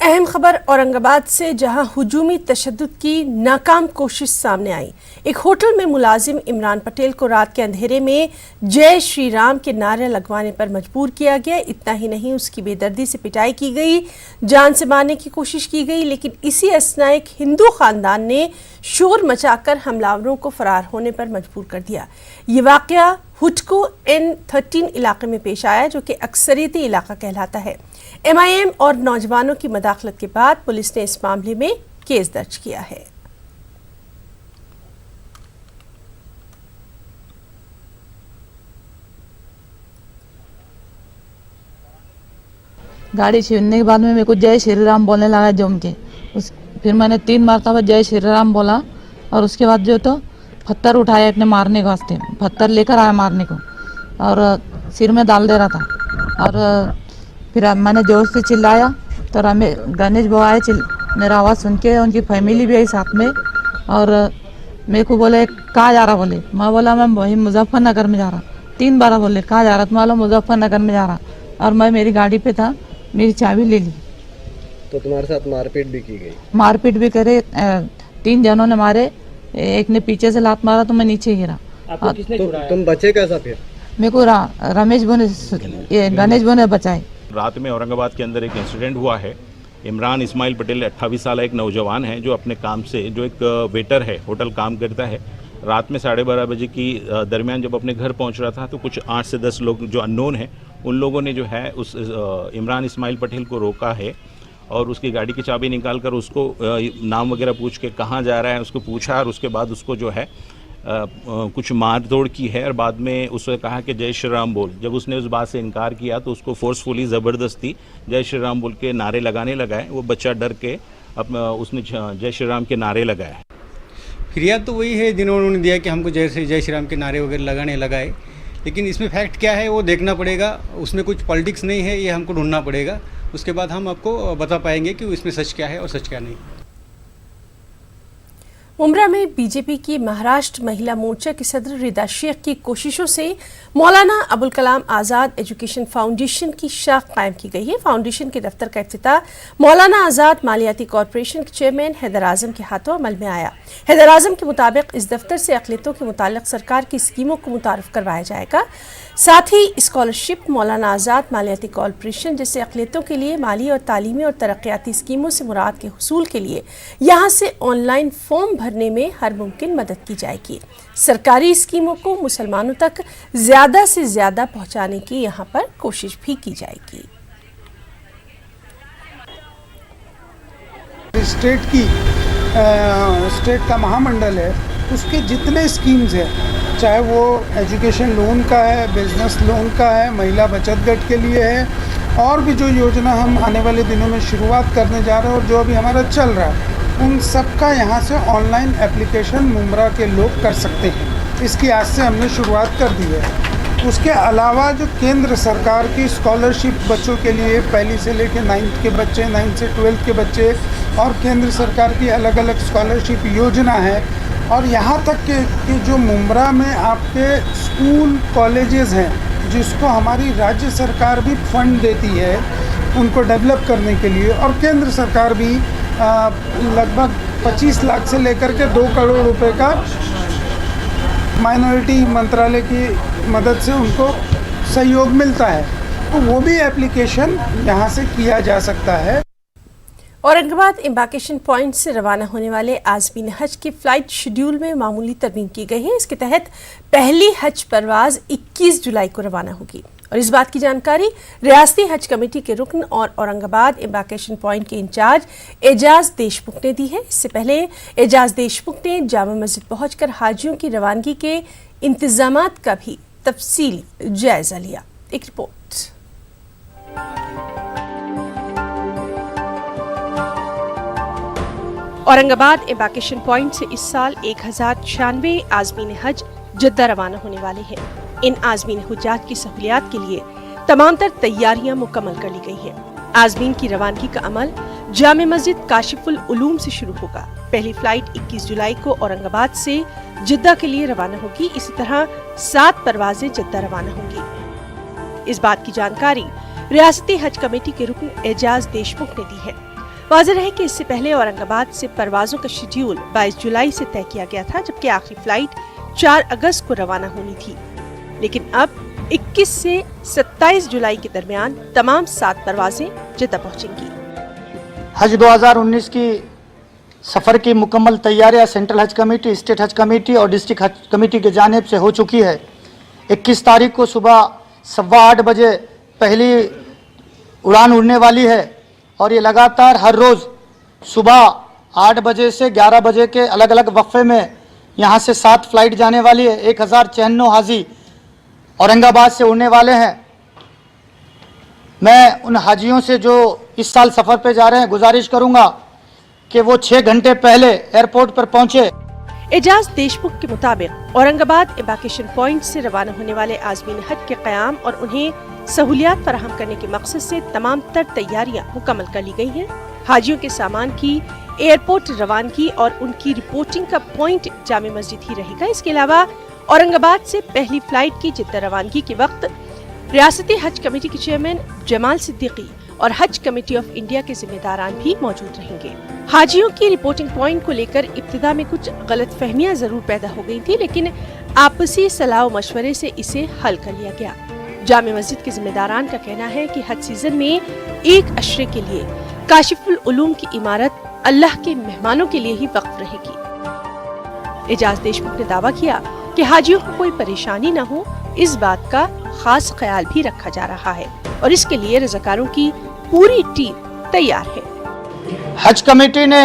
اہم خبر اورنگ آباد سے، جہاں ہجومی تشدد کی ناکام کوشش سامنے آئی۔ ایک ہوٹل میں ملازم عمران پٹیل کو رات کے اندھیرے میں جے شری رام کے نعرے لگوانے پر مجبور کیا گیا۔ اتنا ہی نہیں، اس کی بے دردی سے پٹائی کی گئی، جان سے مارنے کی کوشش کی گئی، لیکن اسی اثناء ایک ہندو خاندان نے شور مچا کر حملہ کو فرار ہونے پر مجبور کر دیا۔ یہ واقعہ ہٹکو N13 علاقے میں پیش آیا، جو کہ اکثریتی علاقہ کہلاتا ہے۔ MIM اور نوجوانوں کی مداخلت کے بعد پولیس نے اس معاملے میں کیس درج کیا ہے۔ گاڑی چھیننے کے بعد میں میرے کو جے شری رام بولنے لگا جم کے، پھر میں نے 3 مرتبہ جے شری رام بولا، اور اس کے بعد جو تو پتھر اٹھایا اپنے مارنے کے واسطے، پتھر لے کر آیا مارنے کو، اور سر میں ڈال دے رہا تھا۔ اور پھر میں نے زور سے چلایا تو گنیش بھائی آئے، میرا آواز سن کے ان کی فیملی بھی آئی ساتھ میں، اور میرے کو بولے کہاں جا رہا، بولے میں بولا میں وہی مظفر نگر میں جا رہا۔ 3 بار بولے کہاں جا رہا، تم بولو مظفر نگر میں جا رہا، اور میں میری گاڑی پہ تھا، میری چابی لے لی۔ تو تمہارے ساتھ مار پیٹ بھی کی گئی؟ مار پیٹ بھی کرے، 3 جنوں نے مارے، ایک نے پیچھے سے لات مارا تو میں نیچے گرا۔ تم بچے کیسا پھر؟ میرے کو رمیش بھائی نے، گنیش بھائی نے بچائے۔ رات میں اورنگ آباد کے اندر ایک انسیڈنٹ ہوا ہے۔ عمران اسماعیل پٹیل 28 سالہ ایک نوجوان ہے، جو اپنے کام سے، جو ایک ویٹر ہے، ہوٹل کام کرتا ہے، رات میں 12:30 بجے کی درمیان جب اپنے گھر پہنچ رہا تھا تو کچھ 8 سے 10 لوگ جو اننون ہیں، ان لوگوں نے جو ہے اس عمران اسماعیل پٹیل کو روکا ہے، اور اس کی گاڑی کی چابی نکال کر اس کو نام وغیرہ پوچھ کے کہاں جا رہا ہے اس کو پوچھا، اور اس کے بعد اس کو جو ہے کچھ مار توڑ کی ہے، اور بعد میں اس نے کہا کہ جے شری رام بول۔ جب اس نے اس بات سے انکار کیا تو اس کو فورسفلی زبردستی جے شری رام بول کے نعرے لگانے لگا ہے۔ وہ بچہ ڈر کے اس نے جے شری رام کے نعرے لگائے۔ فریاد تو وہی ہے جنہوں نے دیا کہ ہم کو جے شری رام کے نعرے وغیرہ لگانے لگائے، لیکن اس میں فیکٹ کیا ہے وہ دیکھنا پڑے گا۔ اس میں کچھ پالیٹکس نہیں ہے، یہ ہم کو ڈھونڈنا پڑے گا، اس کے بعد ہم آپ کو بتا پائیں گے کہ اس میں سچ کیا ہے اور سچ کیا نہیں۔ ممبرا میں BJP کی مہاراشٹر مہیلا مورچہ کی صدر ردا شیخ کی کوششوں سے مولانا ابوالکلام آزاد ایجوکیشن فاؤنڈیشن کی شاخ قائم کی گئی ہے۔ فاؤنڈیشن کے دفتر کا افتتاح مولانا آزاد مالیاتی کارپوریشن کے چیئرمین حیدر اعظم کے ہاتھوں عمل میں آیا۔ حیدر اعظم کے مطابق اس دفتر سے اقلیتوں کے متعلق سرکار کی اسکیموں کو متعارف کروایا جائے گا، ساتھ ہی اسکالرشپ، مولانا آزاد مالیاتی کارپوریشن جیسے اقلیتوں کے لیے مالی اور تعلیمی اور ترقیاتی اسکیموں سے مراد کے حصول کے لیے یہاں سے آن لائن فارم بھرنے میں ہر ممکن مدد کی جائے گی۔ سرکاری اسکیموں کو مسلمانوں تک زیادہ سے زیادہ پہنچانے کی یہاں پر کوشش بھی کی جائے گی۔ اسٹیٹ کا مہا منڈل ہے، اس کے جتنے اسکیمز ہیں، چاہے وہ ایجوکیشن لون کا ہے، بزنس لون کا ہے، مہیلا بچت گٹ کے لیے ہے، اور بھی جو یوجنا ہم آنے والے دنوں میں شروعات کرنے جا رہے ہیں اور جو ابھی ہمارا چل رہا ہے، ان سب کا یہاں سے آن لائن اپلیکیشن ممبرا کے لوگ کر سکتے ہیں۔ اس کی آج سے ہم نے شروعات کر دی ہے۔ اس کے علاوہ جو کیندر سرکار کی اسکالرشپ بچوں کے لیے، پہلی سے لے کے 9th کے بچے، 9th سے 12th کے بچے، اور کیندر سرکار کی الگ الگ اسکالرشپ یوجنا ہے، اور یہاں تک کہ جو ممبرا میں آپ کے اسکول کالجز ہیں، جس کو ہماری راجیہ سرکار بھی فنڈ دیتی ہے ان کو ڈیولپ کرنے کے لیے، اور کیندر سرکار بھی لگ بھگ 25 لاکھ سے لے کر کے 2 کروڑ روپے کا مائنورٹی منترالیہ کی مدد سے ان کو سہیوگ ملتا ہے، تو وہ بھی اپلیکیشن یہاں سے کیا جا سکتا ہے۔ اورنگ آباد امبارکیشن پوائنٹ سے روانہ ہونے والے عازمین حج کی فلائٹ شیڈول میں معمولی ترمیم کی گئی ہے۔ اس کے تحت پہلی حج پرواز 21 جولائی کو روانہ ہوگی، اور اس بات کی جانکاری ریاستی حج کمیٹی کے رکن اور اورنگ آباد امبارکیشن پوائنٹ کے انچارج اعجاز دیشمکھ نے دی ہے۔ اس سے پہلے اعجاز دیشمکھ نے جامع مسجد پہنچ کر حاجیوں کی روانگی کے انتظامات کا بھی تفصیلی جائزہ لیا۔ ایک رپورٹ۔ اورنگ آباد امبارکیشن پوائنٹ سے اس سال 1096 عازمین حج جدہ روانہ ہونے والے ہیں۔ ان عازمین حجاج کی سہولیات کے لیے تمام تر تیاریاں مکمل کر لی گئی ہیں۔ عازمین کی روانگی کا عمل جامع مسجد کاشف العلوم سے شروع ہوگا۔ پہلی فلائٹ 21 جولائی کو اورنگ آباد سے جدہ کے لیے روانہ ہوگی۔ اسی طرح 7 پروازیں جدہ روانہ ہوں گی۔ اس بات کی جانکاری ریاستی حج کمیٹی کے رکن اعجاز دیشمکھ نے دی ہے۔ वाज़ेह है कि इससे पहले औरंगाबाद से परवाज़ों का शेड्यूल 22 जुलाई से तय किया गया था, जबकि आखिरी फ्लाइट 4 अगस्त को रवाना होनी थी। लेकिन अब 21 से 27 जुलाई के दरमियान तमाम 7 परवाजें जिद्दा पहुंचेंगी। हज 2019 की सफ़र की मुकम्मल तैयारियां सेंट्रल हज कमेटी, स्टेट हज कमेटी और डिस्ट्रिक्ट हज कमेटी की जानिब से हो चुकी है। 21 तारीख को सुबह 8:15 बजे पहली उड़ान उड़ने वाली है और ये लगातार हर रोज़ सुबह 8 बजे से 11 बजे के अलग अलग वक्फे में यहाँ से 7 फ्लाइट जाने वाली है। 1096 हाजी औरंगाबाद से उड़ने वाले हैं। मैं उन हाजियों से जो इस साल सफ़र पे जा रहे हैं गुजारिश करूँगा कि वो 6 घंटे पहले एयरपोर्ट पर पहुँचे। एजाज देशमुख के मुताबिक औरंगाबाद एम्बार्केशन पॉइंट से रवाना होने वाले आज़मीन हज के क़याम और उन्हें सहूलियात फराहम करने के मकसद से तमाम तर तैयारियां मुकम्मल कर ली गई हैं। हाजियों के सामान की एयरपोर्ट रवानगी और उनकी रिपोर्टिंग का पॉइंट जामे मस्जिद ही रहेगा। इसके अलावा औरंगाबाद से पहली फ्लाइट की जिद्दा रवानगी के वक्त रियासती हज कमेटी के चेयरमैन जमाल सिद्दीकी और हज कमेटी ऑफ इंडिया के जिम्मेदारान भी मौजूद रहेंगे। हाजियों की रिपोर्टिंग पॉइंट को लेकर इब्तिदा में कुछ गलतफहमियां जरूर पैदा हो गई थी, लेकिन आपसी सलाह व मशवरे से इसे हल कर लिया गया। जामे मस्जिद के जिम्मेदारान का कहना है कि हज सीजन में 1 अशरे के लिए काशिफुल उलूम की इमारत अल्लाह के मेहमानों के लिए ही वक्फ रहेगी। एजाज देशमुख ने दावा किया कि हाजियों को कोई परेशानी न हो, इस बात का खास ख्याल भी रखा जा रहा है और इसके लिए रज़ाकारों की पूरी टीम तैयार है। हज कमेटी ने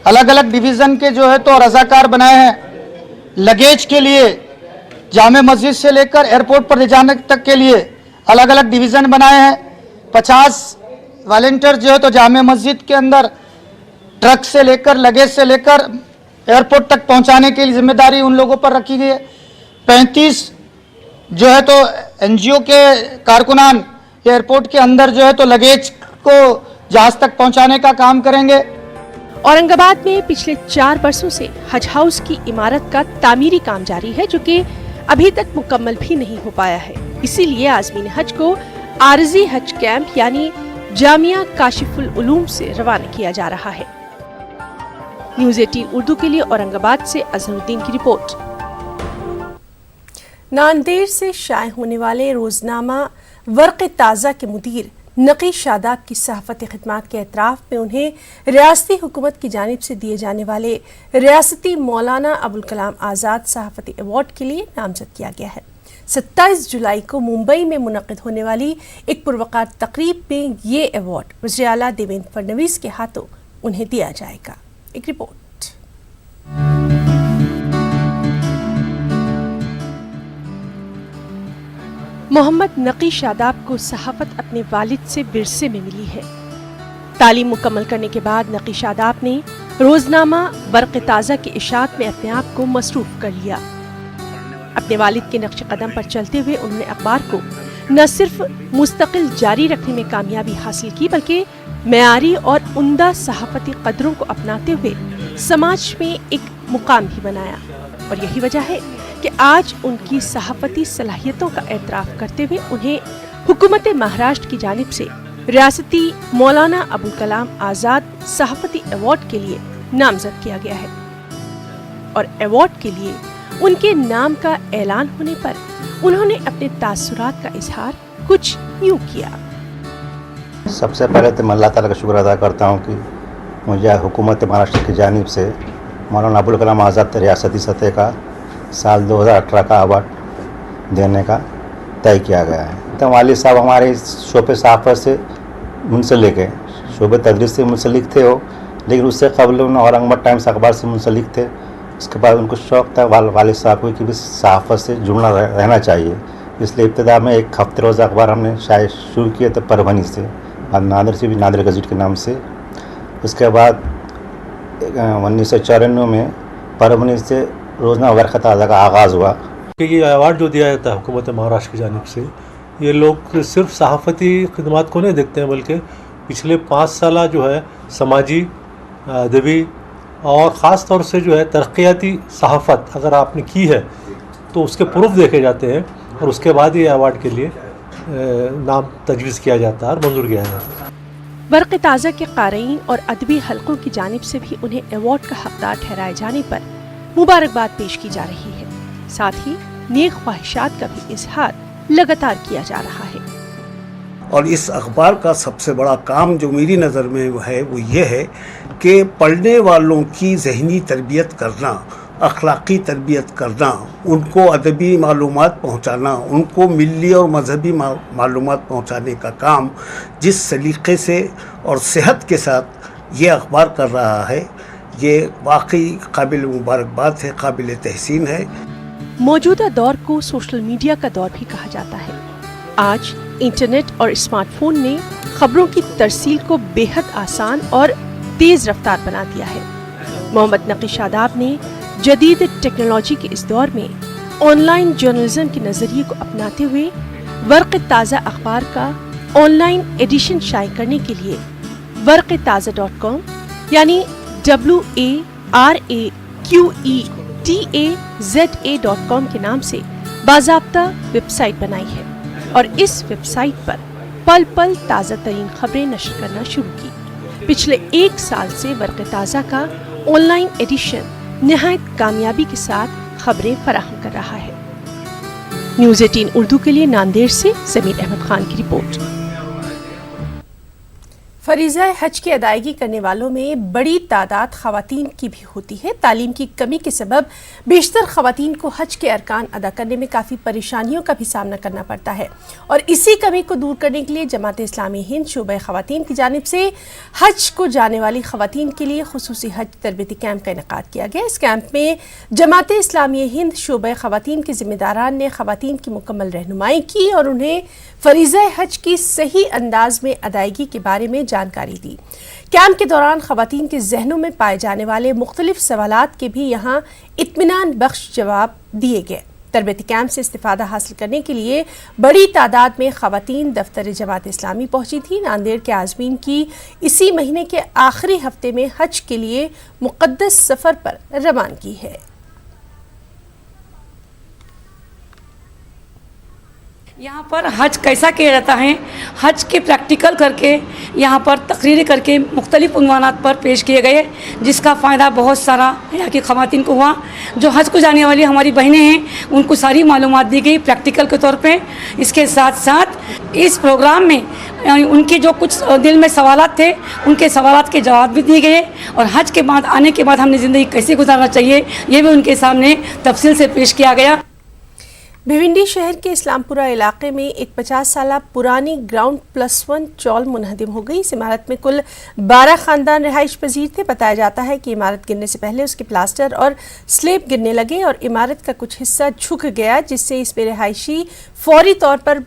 अलग अलग डिवीज़न के जो है तो रज़ाकार बनाए हैं। लगेज के लिए जामे मस्जिद से लेकर एयरपोर्ट पर ले जाने तक के लिए अलग अलग डिवीज़न बनाए हैं। 50 वॉलंटियर जो है तो जामे मस्जिद के अंदर ट्रक से लेकर लगेज से लेकर एयरपोर्ट तक पहुंचाने की जिम्मेदारी उन लोगों पर रखी गई है। 35 जो है तो एनजीओ के कारकुनान एयरपोर्ट के अंदर जो है तो लगेज को जहाज तक पहुंचाने का काम करेंगे। औरंगाबाद में पिछले 4 बरसों से हज हाउस की इमारत का तामीरी काम जारी है, जो कि अभी तक मुकम्मल भी नहीं हो पाया है। इसीलिए आज़मीन हज को आरजी हज कैंप यानी जामिया काशिफुल उलूम से रवाना किया जा रहा है। न्यूज़ 18 उर्दू के लिए औरंगाबाद से अजहरुद्दीन की रिपोर्ट। नांदेड़ से शाये होने वाले रोजनामा वर्क़ ताज़ा के मुदीर नकी शादाब की सहाफ़ती खिदमात के एतराफ़ में उन्हें रियासती हुकूमत की जानिब से दिए जाने वाले रियासती मौलाना अबुल कलाम आज़ाद सहाफ़ती अवार्ड के लिए नामज़द किया गया है। 27 जुलाई को मुंबई में मुनक़िद होने वाली एक पुरवकार तकरीब में ये अवार्ड वज़ीर आला देवेंद्र फडणवीस के हाथों उन्हें दिया जाएगा। एक रिपोर्ट। मोहम्मद नकी शादाब को सहाफ़त अपने वालिद से विरसे में मिली है। तालीम मुकम्मल करने के बाद नकी शादाब ने रोजनामा वर्क़ ताज़ा के इशात में अपने आप को मसरूफ़ कर लिया। अपने वालिद के नक्श कदम पर चलते हुए उन्होंने अखबार को न सिर्फ मुस्तकिल जारी रखने में कामयाबी हासिल की, बल्कि मेयारी और उम्दा सहाफ़ती कदरों को अपनाते हुए समाज में एक मुकाम भी बनाया। और यही वजह है कि आज उनकी सहाफ़ती सलाहियतों का एतराफ़ करते हुए उन्हें हुकूमत महाराष्ट्र की जानिब से रियासती मौलाना अबुल कलाम आज़ाद सहाफ़ती अवार्ड के लिए नामज़द किया गया है। और अवार्ड के लिए उनके नाम का ऐलान होने पर उन्होंने अपने तासुरात का इजहार कुछ यूँ किया। सबसे पहले तो मैं अल्लाह ताला का शुक्र अदा करता हूँ कि मुझे हुकूमत महाराष्ट्र की जानिब से मौलाना अबुल कलाम आज़ाद रियासती सतह का साल 2018 का अवार्ड देने का तय किया गया है। तो वालिद साहब हमारे इस शोबे सहाफ़त से मुंसलिक है, शोबे तदरीस से मुंसलिक थे वो, लेकिन उससे कबल उन्होंने औरंगाबाद टाइम्स अखबार से मुंसलिक थे। उसके बाद उनको शौक़ था वालिद साहब को कि भी सहाफ़त से जुड़ना रहना चाहिए, इसलिए इब्तिदा में एक हफ्ते रोज़ा अखबार हमने शायद शुरू किए थे परभनी से, बाद नादिर से भी नादिर गज़ीट के नाम से। उसके बाद 1994 में परभनी से रोज़ना वर्क़ ताज़ा का आगाज़ हुआ। कि ये अवार्ड जो दिया जाता है हुकूमत महाराष्ट्र की जानिब से, ये लोग सिर्फ सहाफ़ती खिदमात को नहीं देखते हैं, बल्कि पिछले 5 साल जो है समाजी, अदबी और ख़ास तौर से जो है तरक्याती सहाफ़त अगर आपने की है तो उसके प्रूफ देखे जाते हैं और उसके बाद ये अवार्ड के लिए नाम तजवीज़ किया जाता है और मंजूर किया जाता है। वर्क़ ताज़ा के क़ारीन और अदबी हलकों की जानिब से भी उन्हें एवॉर्ड का हकदार ठहराए जाने पर मुबारकबाद पेश की जा रही है। साथ ही नेक ख्वाहिशात का भी इजहार लगातार किया जा रहा है। और इस अखबार का सबसे बड़ा काम जो मेरी नज़र में है वो ये है कि पढ़ने वालों की ज़हनी तरबियत करना, अखलाक़ी तरबियत करना, उनको अदबी मालूमात पहुँचाना, उनको मिली और मजहबी मालूमात पहुँचाने का काम जिस सलीक़े से और सेहत के साथ ये अखबार कर रहा है, ये वाकई काबिल मुबारकबाद है, काबिल तहसीन है। मौजूदा दौर को सोशल मीडिया का दौर भी कहा जाता है। आज इंटरनेट और स्मार्टफोन ने खबरों की तरसील को बेहद आसान और तेज रफ्तार बना दिया है। मोहम्मद नकी शादाब ने जदीद टेक्नोलॉजी के इस दौर में ऑनलाइन जर्नलिज्म के नजरिए को अपनाते हुए वर्क़ ताज़ा अखबार का ऑनलाइन एडिशन शाये करने के लिए warqetaza.com यानी WARAQETAZA.com के नाम से बाज़ाब्ता वेबसाइट बनाई है और इस वेबसाइट पर पल पल ताज़ा तरीन खबरें नशर करना शुरू की। पिछले 1 साल से वर्क़ ताज़ा का ऑनलाइन एडिशन निहायत कामयाबी के साथ खबरें फराहम कर रहा है। न्यूज़ 18 उर्दू के लिए नांदेड़ से ज़मीर अहमद खान की रिपोर्ट। फरीज़ा हज की अदायगी करने वालों में बड़ी तादाद ख़वातीन की भी होती है। तालीम की कमी के सबब बेशतर ख़वातीन को हज के अरकान अदा करने में काफ़ी परेशानियों का भी सामना करना पड़ता है और इसी कमी को दूर करने के लिए जमात इस्लामी हिंद शोबा ख़वातीन की जानिब से हज को जाने वाली ख़वातीन के लिए खुसूसी हज तरबियती कैंप का इनेकाद किया गया। इस कैंप में जमात इस्लामी हिंद शोबा ख़वातीन के ज़िम्मेदारान ने ख़वातीन की मुकम्मल रहनुमाई की और उन्हें फरीज़ा हज की सही अंदाज में अदायगी के बारे में जानकारी दी। कैंप के दौरान ख़वातीन के जहनों में पाए जाने वाले मुख्तलिफ सवालात के भी यहाँ इत्मीनान बख्श जवाब दिए गए। तरबियती कैंप से इस्तिफ़ादा हासिल करने के लिए बड़ी तादाद में ख़वातीन दफ्तर जमात इस्लामी पहुंची थी। नांदेड़ के आज़मीन की इसी महीने के आखिरी हफ्ते में हज के लिए मुक़द्दस सफ़र पर रवानगी है। यहाँ पर हज कैसा किया जाता है, हज के प्रैक्टिकल करके यहाँ पर तकरीरें करके मुख्तलिफ उन्वानात पर पेश किए गए, जिसका फ़ायदा बहुत सारा यहाँ की ख़वातीन को हुआ। जो हज को जाने वाली हमारी बहनें हैं उनको सारी मालूमात दी गई प्रैक्टिकल के तौर पे। इसके साथ साथ इस प्रोग्राम में उनके जो कुछ दिल में सवालात थे उनके सवालात के जवाब भी दिए गए और हज के बाद आने के बाद हमने ज़िंदगी कैसे गुजारना चाहिए ये भी उनके सामने तफसील से पेश किया गया। भिवंडी शहर के इस्लामपुरा इलाके में एक 50 साल पुरानी ग्राउंड +1 चौल मुनहदिम हो गई। इस इमारत में कुल 12 खानदान रिहाइश पजीर थे। बताया जाता है कि इमारत गिरने से पहले उसके प्लास्टर और स्लेब गिरने लगे और इमारत का कुछ हिस्सा झुक गया, जिससे इसमें रिहायशी फौरी तौर पर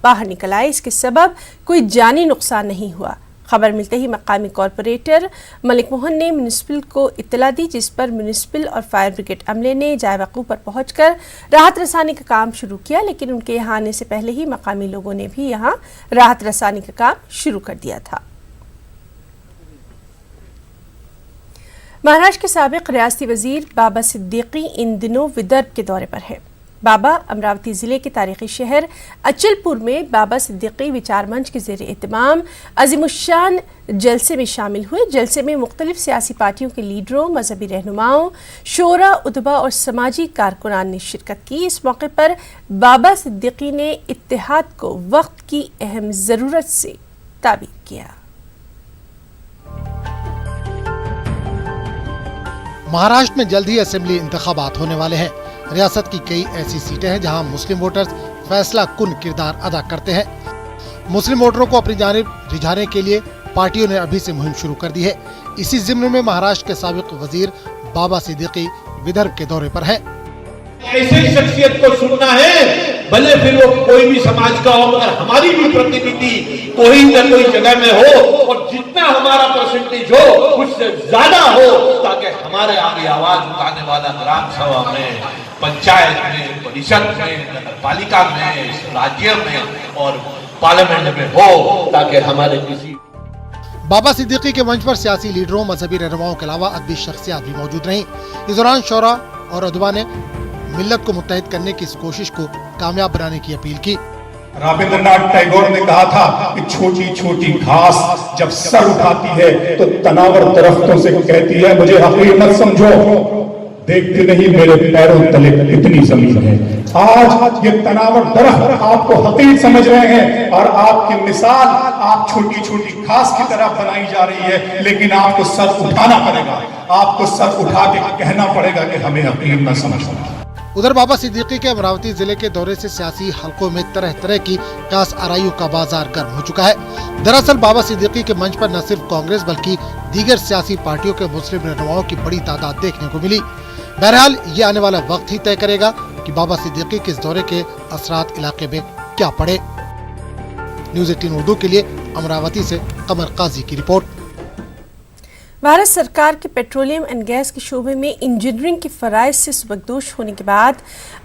बाहर निकल आए। इसके सबब कोई जानी नुकसान नहीं हुआ। खबर मिलते ही मकामी कॉरपोरेटर मलिक मोहन ने म्यूनिसिपल को इत्तला दी, जिस पर म्यूनिसिपल और फायर ब्रिगेड अमले ने जाए वक़ू पर पहुंचकर राहत रसानी का काम शुरू किया, लेकिन उनके यहाँ आने से पहले ही मकामी लोगों ने भी यहाँ राहत रसानी का काम शुरू कर दिया था। महाराष्ट्र के साबिक रियासती वजीर बाबा सिद्दीकी इन दिनों विदर्भ के दौरे पर है। बाबा अमरावती ज़िले के तारीखी शहर अचलपुर में बाबा सिद्दीकी विचार मंच के ज़ेर एहतमाम अज़ीमुश्शान जलसे में शामिल हुए। जलसे में मुख्तलिफ सियासी पार्टियों के लीडरों, मजहबी रहनुमाओं, शोरा, उदबा और समाजी कारकुनान ने शिरकत की। इस मौके पर बाबा सिद्दीकी ने इत्तेहाद को वक्त की अहम ज़रूरत से ताबीर किया। महाराष्ट्र में जल्द ही असेंबली इंतखाबात होने वाले हैं। रियासत की कई ऐसी सीटें हैं जहां मुस्लिम वोटर्स फैसला कुन किरदार अदा करते हैं। मुस्लिम वोटरों को अपनी जानिब रिझाने के लिए पार्टियों ने अभी से मुहिम शुरू कर दी है। इसी ज़िम्न में महाराष्ट्र के साबिक वजीर बाबा सिद्दीकी विदर्भ के दौरे पर है। ऐसे शख्सियत को सुनना है, भले फिर वो कोई भी समाज का हो, मगर हमारी भी प्रतिनिधि कोई न कोई जगह में हो और जितना हमारा परसेंटेज हो उससे ज्यादा हो, ताकि हमारे आगे आवाज उठाने वाला ग्राम सभा में, पंचायत में, परिषद में, नगरपालिका में, राज्य में और पार्लियामेंट में हो, ताकि हमारे किसी। बाबा सिद्दीकी के मंच पर सियासी लीडरों, मजहबी रहनुमाओं के अलावा अदबी शख्सियात भी मौजूद रहीं। इस दौरान शोरा और उदबा ने मिल्लत को मुत्तहिद करने की इस कोशिश को कामयाब बनाने की अपील की। रविंद्रनाथ टैगोर ने कहा था कि छोटी छोटी घास जब सर उठाती है तो तनावर दरख्तों से कहती है मुझे हकीर मत समझो, देखते नहीं मेरे पैरों तले कितनी जमीन है। आज ये तनावर दरख्त आपको हकीर समझ रहे हैं और आपकी मिसाल आप छोटी छोटी घास की तरह बनाई जा रही है, लेकिन आपको सर उठाना पड़ेगा, आपको सर उठा के कहना पड़ेगा कि हमें हकीर न समझना। उधर बाबा सिद्दीकी के अमरावती जिले के दौरे से सियासी हलकों में तरह तरह की कास आराइयों का बाजार गर्म हो चुका है। दरअसल बाबा सिद्दीकी के मंच पर न सिर्फ कांग्रेस बल्कि दीगर सियासी पार्टियों के मुस्लिम रहनुमाओं की बड़ी तादाद देखने को मिली। बहरहाल ये आने वाला वक्त ही तय करेगा कि बाबा सिद्दीकी के इस दौरे के असरात इलाके में क्या पड़े। न्यूज़ 18 उर्दू के लिए अमरावती से कमर काजी की रिपोर्ट। भारत सरकार के पेट्रोलियम एंड गैस के शोबे में इंजीनियरिंग के फराइज से सुबकदोश होने के बाद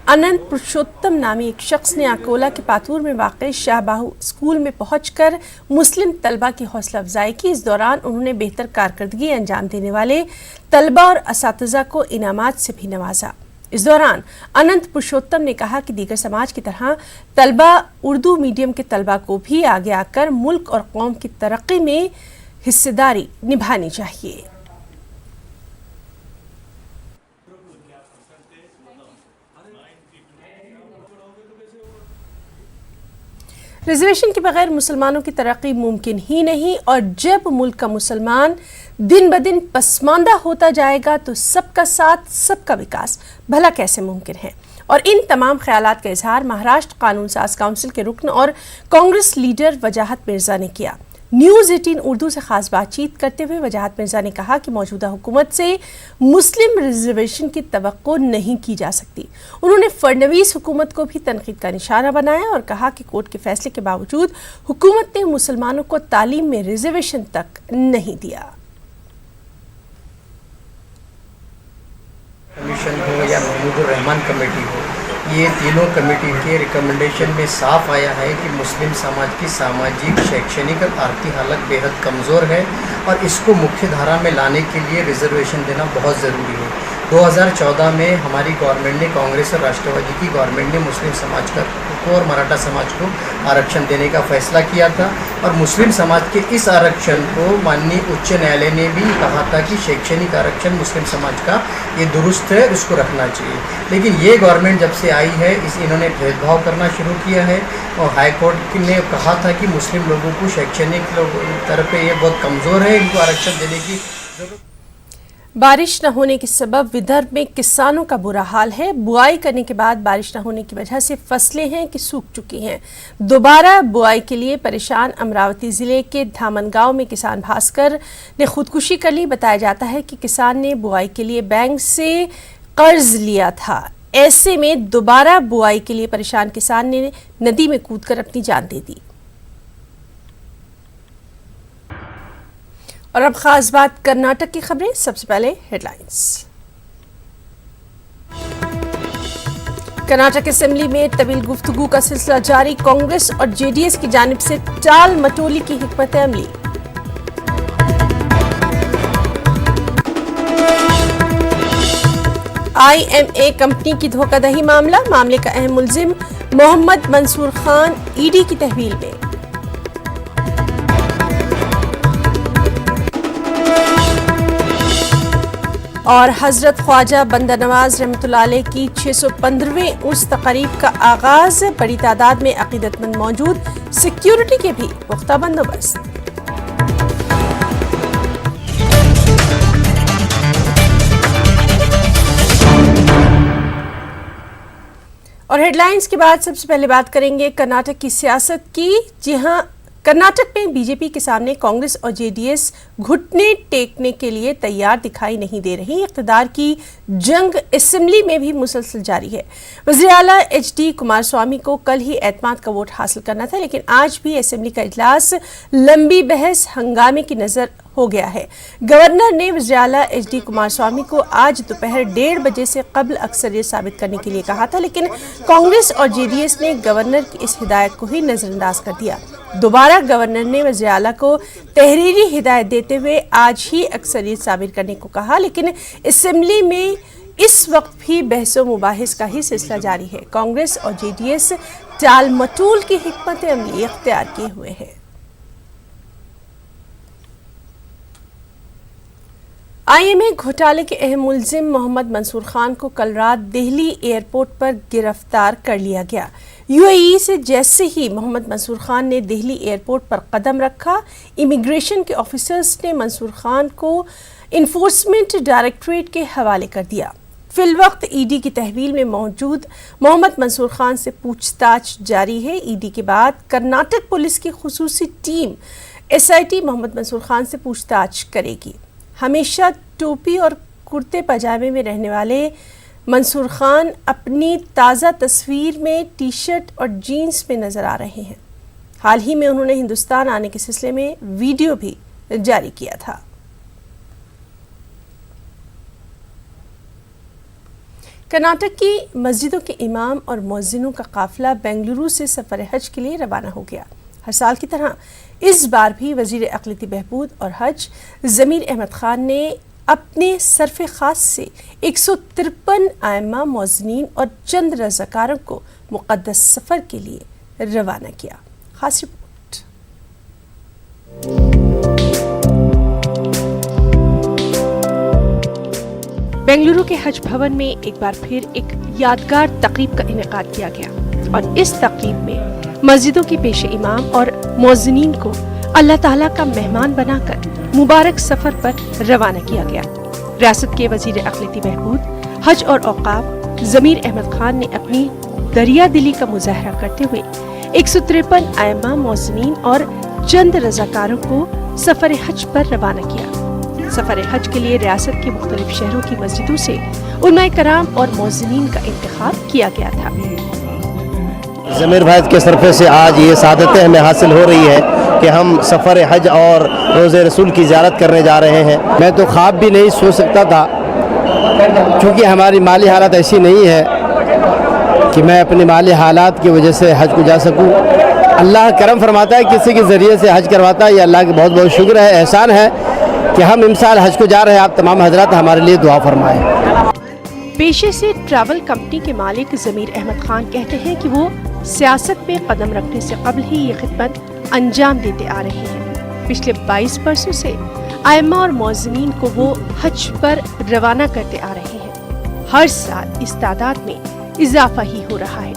अनंत पुरुषोत्तम नामी एक शख्स ने अकोला के पातूर में वाक़ शाहबाहू स्कूल में पहुंचकर मुस्लिम तलबा की हौसला अफजाई की। इस दौरान उन्होंने बेहतर कारकर्दगी अंजाम देने वाले तलबा और असातिज़ा को इनामात से भी नवाजा। इस दौरान अनंत पुरुषोत्तम ने कहा कि दीगर समाज की तरह तलबा उर्दू मीडियम के तलबा को भी आगे आकर मुल्क और कौम की तरक्की में हिस्सेदारी निभानी चाहिए। रिजर्वेशन के बगैर मुसलमानों की तरक्की मुमकिन ही नहीं, और जब मुल्क का मुसलमान दिन ब दिन पसमानदा होता जाएगा तो सबका साथ सबका विकास भला कैसे मुमकिन है। और इन तमाम ख्यालात का इजहार महाराष्ट्र कानून साज काउंसिल के रुकन और कांग्रेस लीडर वजाहत मिर्जा ने किया। न्यूज़ 18 उर्दू से खास बातचीत करते हुए वजाहत मिर्जा ने कहा कि मौजूदा हुकूमत से मुस्लिम रिजर्वेशन की तवक्को नहीं की जा सकती। उन्होंने फडणवीस हुकूमत को भी तनकीद का निशाना बनाया और कहा कि कोर्ट के फैसले के बावजूद हुकूमत ने मुसलमानों को तालीम में रिजर्वेशन तक नहीं दिया। कमीशन हो या महमूदुर रहमान कमेटी हो, ये तीनों कमेटी के रिकमेंडेशन में साफ आया है कि मुस्लिम समाज की सामाजिक, शैक्षणिक और आर्थिक हालत बेहद कमज़ोर है और इसको मुख्य धारा में लाने के लिए रिजर्वेशन देना बहुत ज़रूरी है। 2014 में हमारी गवर्नमेंट ने, कांग्रेस और राष्ट्रवादी की गवर्नमेंट ने मुस्लिम समाज को और मराठा समाज को आरक्षण देने का फैसला किया था और मुस्लिम समाज के इस आरक्षण को माननीय उच्च न्यायालय ने भी कहा था कि शैक्षणिक आरक्षण मुस्लिम समाज का ये दुरुस्त है, उसको रखना चाहिए। लेकिन ये गवर्नमेंट जब से आई है इन्होंने भेदभाव करना शुरू किया है और हाई कोर्ट ने कहा था कि मुस्लिम लोगों को शैक्षणिक तरफ पे ये बहुत कमज़ोर है, इनको आरक्षण देने की जरूरत। बारिश न होने के सबब विदर्भ में किसानों का बुरा हाल है। बुआई करने के बाद बारिश न होने की वजह से फसलें हैं कि सूख चुकी हैं। दोबारा बुआई के लिए परेशान अमरावती जिले के धामनगांव में किसान भास्कर ने खुदकुशी कर ली। बताया जाता है कि किसान ने बुआई के लिए बैंक से कर्ज लिया था। ऐसे में दोबारा बुआई के लिए परेशान किसान ने नदी में कूदकर अपनी जान दे दी। और अब खास बात कर्नाटक की खबरें। सबसे पहले हेडलाइंस। कर्नाटक असेंबली में तवील गुफ्तगू का सिलसिला जारी। कांग्रेस और जेडीएस की जानिब से टाल मटोली की हिकमत अमली। IMA कंपनी की धोखाधड़ी मामले का अहम मुल्जिम मोहम्मद मंसूर खान ईडी की तहवील में। और हजरत ख्वाजा बंदा नवाज रहमतुल्लाह अलैह की 615वें उर्स तकरीब का आगाज। बड़ी तादाद में अकीदतमंद मौजूद, सिक्योरिटी के भी पुख्ता बंदोबस्त। और हेडलाइंस के बाद सबसे पहले बात करेंगे कर्नाटक की सियासत की। जी हां, कर्नाटक में बीजेपी के सामने कांग्रेस और जेडीएस घुटने टेकने के लिए तैयार दिखाई नहीं दे रही। इख्तिदार की जंग असेंबली में भी मुसलसल जारी है। वज़ीर आला HD कुमारस्वामी को कल ही एतमाद का वोट हासिल करना था, लेकिन आज भी असेंबली का इजलास लंबी बहस हंगामे की नजर हो गया है। गवर्नर ने वज़ीर आला HD कुमारस्वामी को आज दोपहर 1:30 बजे से कबल अक्सरियत साबित करने के लिए कहा था, लेकिन कांग्रेस और जेडीएस ने गवर्नर की इस हिदायत को ही नजरअंदाज कर दिया। दोबारा गवर्नर ने वज़ीर आला को तहरीरी हिदायत देते हुए आज ही अक्सरियत साबित करने को कहा, लेकिन असेंबली में इस वक्त भी बहसो मुबाहिस का ही सिलसिला जारी है। कांग्रेस और जेडीएस टाल मटोल की हिकमत अमली इख्तियार किए हुए हैं। IMA घोटाले के अहम मुलजिम मोहम्मद मंसूर खान को कल रात दिल्ली एयरपोर्ट पर गिरफ्तार कर लिया गया। UAE से जैसे ही मोहम्मद मंसूर खान ने दिल्ली एयरपोर्ट पर कदम रखा, इमिग्रेशन के ऑफिसर्स ने मंसूर खान को इन्फोर्समेंट डायरेक्टरेट के हवाले कर दिया। फिलवक्त ईडी की तहवील में मौजूद मोहम्मद मंसूर खान से पूछताछ जारी है। ईडी के बाद कर्नाटक पुलिस की खुसूसी टीम SIT मोहम्मद मंसूर खान से पूछताछ करेगी। हमेशा टोपी और कुर्ते पजामे में रहने वाले मंसूर खान अपनी ताज़ा तस्वीर में टी-शर्ट और जीन्स में नज़र आ रहे हैं। हाल ही में उन्होंने हिंदुस्तान आने के सिलसिले में वीडियो भी जारी किया था। कर्नाटक की मस्जिदों के इमाम और मुअज्जिनों का काफिला बेंगलुरु से सफ़र हज के लिए रवाना हो गया। हर साल की तरह इस बार भी वज़ीर अक़लियती बहबूद और हज ज़मीर अहमद खान ने अपने सरफ़े ख़ास से 153 आइम्मा, मुअज्जिनीन और चंद रज़ाकारों को मुक़द्दस सफ़र के लिए रवाना किया। ख़ास रिपोर्ट। बेंगलुरु के हज भवन में एक बार फिर एक यादगार तकरीब का इनेकाद किया गया और इस तकरीब में मस्जिदों के पेशे इमाम और मुअज्जिनीन को अल्लाह ताला का मेहमान बनाकर मुबारक सफर पर रवाना किया गया। रियासत के वजीर अक़लियती बहबूद, हज और औक़ाफ़ ज़मीर अहमद खान ने अपनी दरिया दिली का मुज़ाहरा करते हुए 153 आइम्मा, मुअज्जिनीन और चंद रज़ाकारों को सफर हज पर रवाना किया। सफर हज के लिए रियासत के मुख्तलिफ शहरों की मस्जिदों से उलमाए कराम और मुअज्जिनीन का इंतखाब किया गया था। ज़मीर भाई के सरफे से आज ये सादतें हमें हासिल हो रही है कि हम सफ़र हज और रोज़े रसूल की ज़ियारत करने जा रहे हैं। मैं तो ख्वाब भी नहीं सोच सकता था, क्योंकि हमारी माली हालत ऐसी नहीं है कि मैं अपनी माली हालात की वजह से हज को जा सकूं। अल्लाह करम फरमाता है, किसी के ज़रिए से हज करवाता है। ये अल्लाह की बहुत बहुत शुक्र है, एहसान है कि हम इस साल हज को जा रहे हैं। आप तमाम हजरात हमारे लिए दुआ फरमाएं। पेशे से ट्रैवल कंपनी के मालिक ज़मीर अहमद खान कहते हैं कि वो सियासत में कदम रखने से कबल ही ये खिदमत अंजाम देते आ रहे हैं। पिछले 22 बरसों से आइम्मा और मुअज्जिनीन को वो हज पर रवाना करते आ रहे हैं। हर साल इस तादाद में इजाफा ही हो रहा है।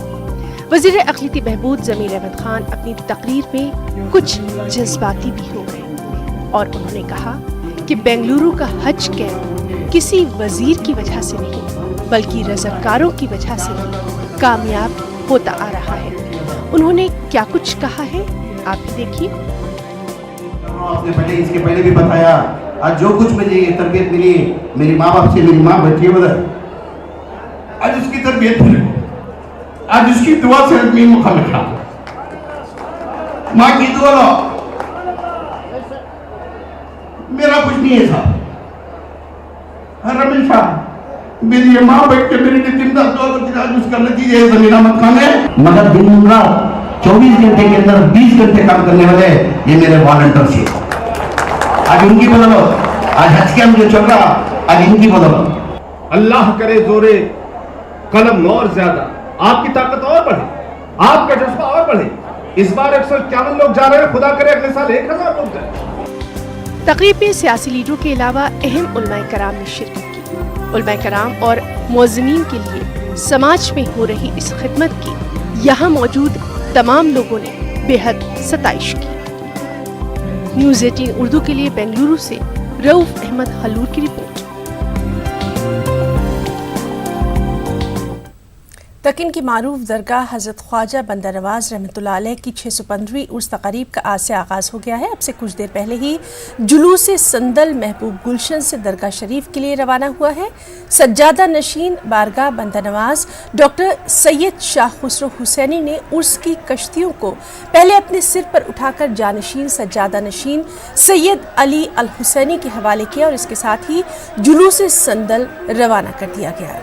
वज़ीर अक़लियती बहबूद ज़मीर अहमद खान अपनी तकरीर में कुछ जज्बाती भी हो गए और उन्होंने कहा कि बेंगलुरु का हज कैंप किसी वजीर की वजह से नहीं, बल्कि रज़ाकारों की वजह से कामयाब होता आ रहा है। उन्होंने क्या कुछ कहा है, आप भी देखिए। आपने पहले इसके पहले भी बताया, आज जो कुछ मुझे ये तरबियत मिली मेरी माँ बाप से, मेरी माँ बैठी है उधर, आज उसकी तरबियत मिली, आज उसकी दुआ से आदमी मुखालिफ था। माँ की दुआ लो, मेरा कुछ नहीं है साहब। रमेश साहब, मेरी ये माँ बैठ के मेरी जिंदा दुआ करती, आज उसका नतीजा है ज़मीर अहमद खान है। मगर दिन रात 24 घंटे के अंदर 20 घंटे काम करने वाले ये मेरे वॉलंटियर्स हैं। आज उनकी बदौलत, आज हज कैंप जो चल रहा, आज इनकी बदौलत। अल्लाह करे जोरे कलम और ज्यादा, आपकी ताकत और बढ़े, आपका जज्बा और बढ़े। इस बार 151 लोग जा रहे हैं, खुदा करे अगले साल 1000 लोग जाए। तकरीब में सियासी लीडरों के अलावा अहम उलमाए कराम ने शिरकत की। उलमाए कराम और मुअज्जिनीन के लिए समाज में हो रही इस खिदमत की यहाँ मौजूद तमाम लोगों ने बेहद सताइश की। न्यूज़ 18 उर्दू के लिए बेंगलुरु से रऊफ अहमद हलूर की रिपोर्ट। तकिन की मारूफ दरगाह हज़रत ख्वाजा बंदा नवाज रहमतुल्लाह अलैह की 615वीं उर्स तक़रीब का आज से आगाज़ हो गया है। अब से कुछ देर पहले ही जुलूस संदल महबूब गुलशन से दरगाह शरीफ के लिए रवाना हुआ है। सज्जादा नशीन बारगाह बंदा नवाज डॉक्टर सैयद शाह खुसरो हुसैनी ने उर्स की कश्तियों को पहले अपने सिर पर उठाकर जानशीन सज्जादा नशीन सैयद अली अल हुसैनी के हवाले किया और इसके साथ ही जुलूस संदल रवाना कर दिया गया।